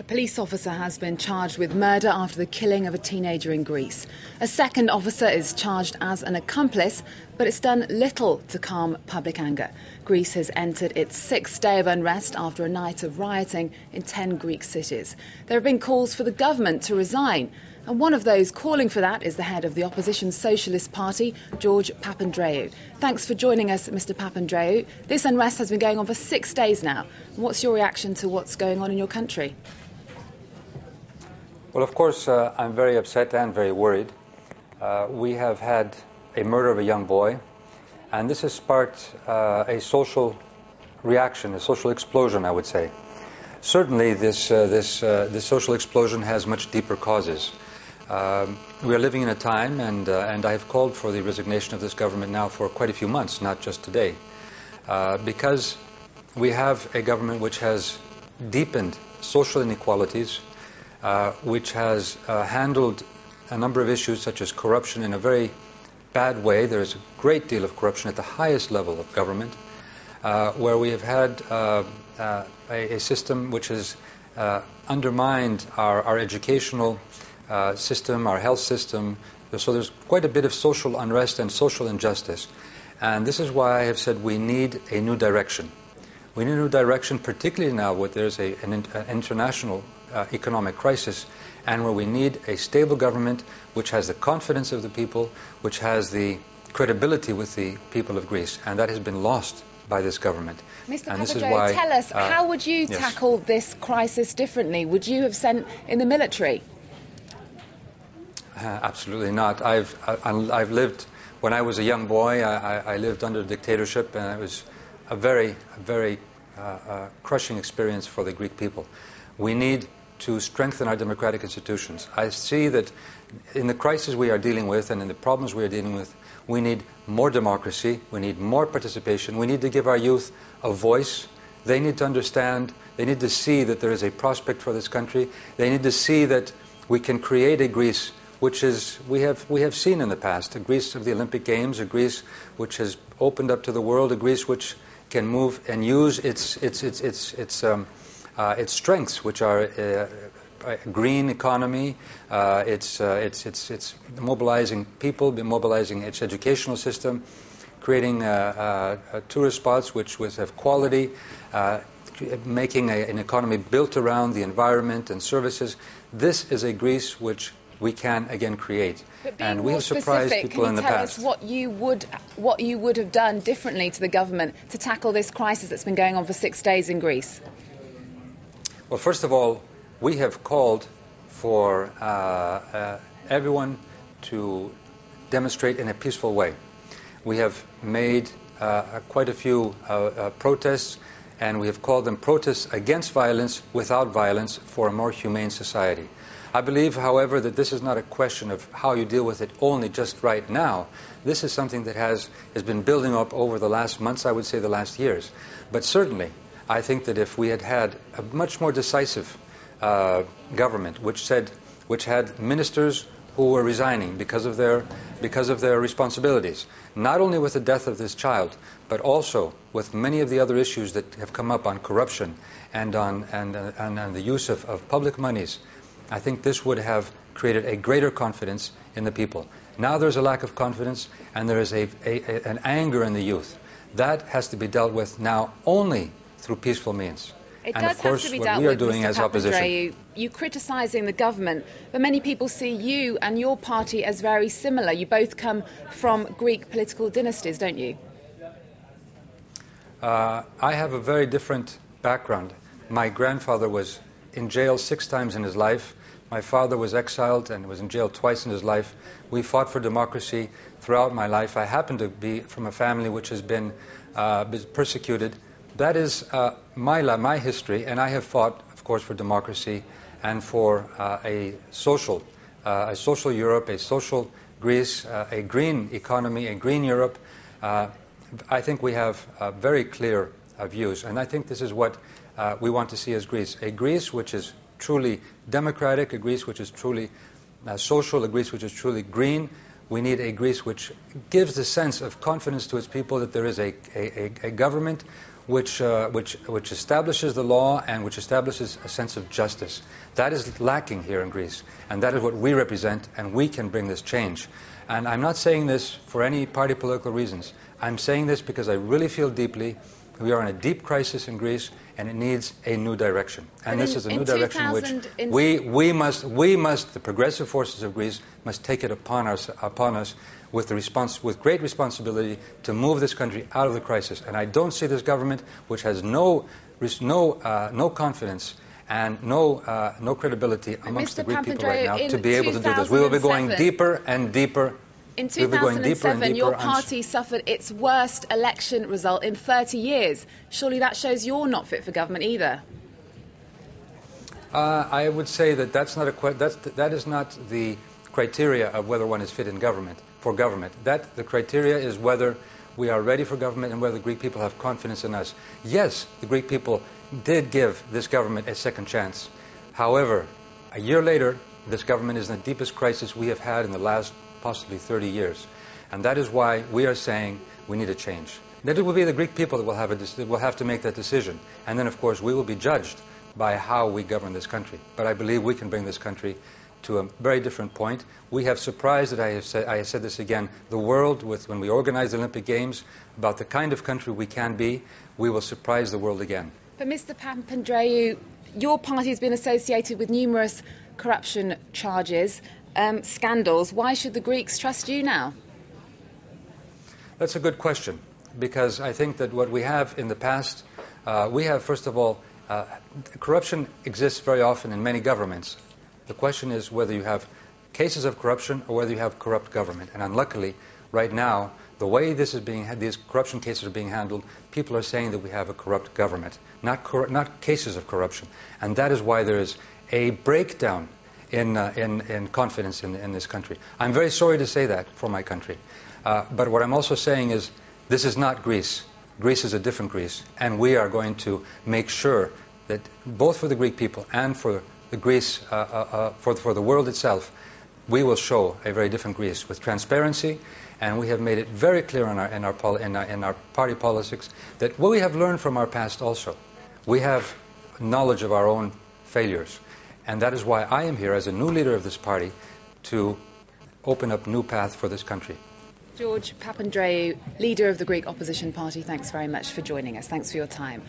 A police officer has been charged with murder after the killing of a teenager in Greece. A second officer is charged as an accomplice, but it's done little to calm public anger. Greece has entered its sixth day of unrest after a night of rioting in 10 Greek cities. There have been calls for the government to resign, and one of those calling for that is the head of the opposition Socialist Party, George Papandreou. Thanks for joining us, Mr. Papandreou. This unrest has been going on for 6 days now. What's your reaction to what's going on in your country? Well, of course, I'm very upset and very worried. We have had a murder of a young boy, and this has sparked a social reaction, a social explosion, I would say. Certainly, this social explosion has much deeper causes. We are living in a time, and I have called for the resignation of this government now for quite a few months, not just today, because we have a government which has deepened social inequalities, which has handled a number of issues such as corruption in a very bad way. There is a great deal of corruption at the highest level of government, where we have had a system which has undermined our educational system, our health system. So there's quite a bit of social unrest and social injustice. And this is why I have said we need a new direction. We need a new direction, particularly now where there's an international economic crisis, and where we need a stable government which has the confidence of the people, which has the credibility with the people of Greece, and that has been lost by this government. Mr. Papandreou, tell us, how would you tackle this crisis differently? Would you have sent in the military? Absolutely not. I've lived, when I was a young boy, I lived under dictatorship, and it was a very crushing experience for the Greek people. We need to strengthen our democratic institutions. I see that in the crisis we are dealing with and in the problems we are dealing with, we need more democracy, we need more participation, we need to give our youth a voice. They need to understand, they need to see that there is a prospect for this country. They need to see that we can create a Greece which is, we have seen in the past, a Greece of the Olympic Games, a Greece which has opened up to the world, a Greece which can move and use its strengths, which are a green economy, it's mobilizing people, mobilizing its educational system, creating tourist spots which have quality, making an economy built around the environment and services. This is a Greece which we can again create, and we have surprised people in the past. Can you tell us what you would have done differently to the government to tackle this crisis that's been going on for 6 days in Greece? Well, first of all, we have called for everyone to demonstrate in a peaceful way. We have made quite a few protests, and we have called them protests against violence, without violence, for a more humane society. I believe, however, that this is not a question of how you deal with it only just right now. This is something that has been building up over the last months, I would say the last years. But certainly, I think that if we had had a much more decisive government, which had ministers who were resigning because of their responsibilities, not only with the death of this child, but also with many of the other issues that have come up on corruption and on the use of public monies, I think this would have created a greater confidence in the people. Now there's a lack of confidence, and there is an anger in the youth. That has to be dealt with now only through peaceful means. And of course, what we are doing as opposition. You're criticising the government, but many people see you and your party as very similar. You both come from Greek political dynasties, don't you? I have a very different background. My grandfather was in jail 6 times in his life. My father was exiled and was in jail twice in his life. We fought for democracy throughout my life. I happen to be from a family which has been persecuted. That is my history, and I have fought, of course, for democracy and for a social Europe, a social Greece, a green economy, a green Europe. I think we have very clear views, and I think this is what we want to see as Greece. A Greece which is truly democratic, a Greece which is truly social, a Greece which is truly green. We need a Greece which gives the sense of confidence to its people that there is a government which establishes the law and which establishes a sense of justice. That is lacking here in Greece, and that is what we represent, and we can bring this change. And I'm not saying this for any party political reasons. I'm saying this because I really feel deeply we are in a deep crisis in Greece, and it needs a new direction. And this is a new direction which we must, the progressive forces of Greece, must take it upon us with great responsibility to move this country out of the crisis. And I don't see this government, which has no confidence and no credibility amongst the Greek people right now, to be able to do this. We will be going deeper and deeper. In 2007, your party suffered its worst election result in 30 years. Surely that shows you're not fit for government either. I would say that that is not the criteria of whether one is fit in for government. The criteria is whether we are ready for government and whether the Greek people have confidence in us. Yes, the Greek people did give this government a second chance. However, a year later, this government is in the deepest crisis we have had in the last possibly 30 years. And that is why we are saying we need a change. Then it will be the Greek people that will have to make that decision. And then, of course, we will be judged by how we govern this country. But I believe we can bring this country to a very different point. We have surprised, I have said this again, the world when we organize the Olympic Games, about the kind of country we can be. We will surprise the world again. But Mr. Papandreou, your party has been associated with numerous corruption charges, scandals. Why should the Greeks trust you now? That's a good question, because I think that what we have in the past, we have, first of all, corruption exists very often in many governments. The question is whether you have cases of corruption or whether you have corrupt government. And unluckily, right now, the way these corruption cases are being handled, people are saying that we have a corrupt government, not cases of corruption. And that is why there is a breakdown in confidence in this country. I'm very sorry to say that for my country. But what I'm also saying is this is not Greece. Greece is a different Greece. And we are going to make sure that both for the Greek people and for the Greece, for the world itself, we will show a very different Greece with transparency. And we have made it very clear in our party politics that what we have learned from our past also. We have knowledge of our own failures. And that is why I am here as a new leader of this party to open up a new path for this country. George Papandreou, leader of the Greek opposition party, thanks very much for joining us. Thanks for your time.